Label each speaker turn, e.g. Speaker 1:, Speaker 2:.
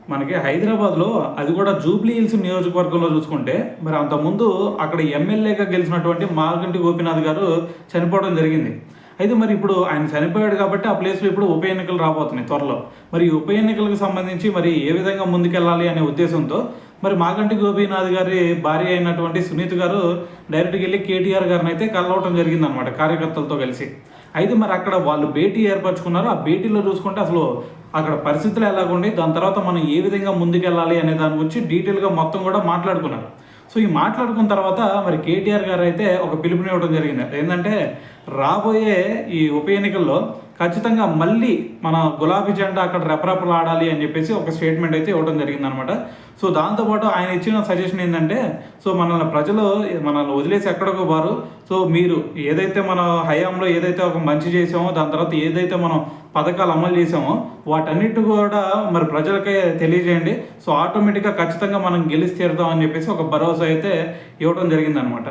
Speaker 1: మనకి హైదరాబాద్‌లో అది కూడా జూబ్లీ హిల్స్ నియోజకవర్గంలో చూసుకుంటే, మరి అంతకుముందు అక్కడ ఎమ్మెల్యేగా గెలిచినటువంటి మాగంటి గోపీనాథ్ గారు చనిపోవడం జరిగింది. అయితే మరి ఇప్పుడు ఆయన చనిపోయాడు కాబట్టి ఆ ప్లేస్‌లో ఇప్పుడు ఉప ఎన్నికలు రాబోతున్నాయి త్వరలో. మరి ఈ ఉప ఎన్నికలకు సంబంధించి మరి ఏ విధంగా ముందుకెళ్ళాలి అనే ఉద్దేశంతో మరి మాగంటి గోపీనాథ్ గారి భార్య అయినటువంటి సునీత గారు డైరెక్ట్‌గా ఎళ్లి కేటీఆర్ గారినైతే కలవటం జరిగిందనమాట కార్యకర్తలతో కలిసి. అయితే మరి అక్కడ వాళ్ళు భేటీ ఏర్పరచుకున్నారు. ఆ భేటీలో చూసుకుంటే అసలు అక్కడ పరిస్థితులు ఎలాగుండి, దాని తర్వాత మనం ఏ విధంగా ముందుకెళ్ళాలి అనే దాని గురించి డీటెయిల్‌గా మొత్తం కూడా మాట్లాడుకున్నారు. సో, ఈ మాట్లాడుకున్న తర్వాత మరి కేటీఆర్ గారైతే ఒక పిలుపునివ్వడం జరిగింది. ఏందంటే రాబోయే ఈ ఉప ఎన్నికల్లో ఖచ్చితంగా మళ్ళీ మన గులాబీ జెండా అక్కడ రెపరెపలాడాలి అని చెప్పేసి ఒక స్టేట్మెంట్ అయితే ఇవ్వడం జరిగిందనమాట. సో, దాంతోపాటు ఆయన ఇచ్చిన సజెషన్ ఏంటంటే, సో మనల్ని వదిలేసి ఎక్కడికో పోరు. సో, మీరు ఏదైతే మన హయాంలో ఏదైతే ఒక మంచి చేసామో, దాని తర్వాత ఏదైతే మనం పథకాలు అమలు చేసామో వాటన్నిటి కూడా మరి ప్రజలకే తెలియజేయండి. సో, ఆటోమేటిక్‌గా ఖచ్చితంగా మనం గెలిచి తీరుతాం అని చెప్పేసి ఒక భరోసా అయితే ఇవ్వడం జరిగిందనమాట.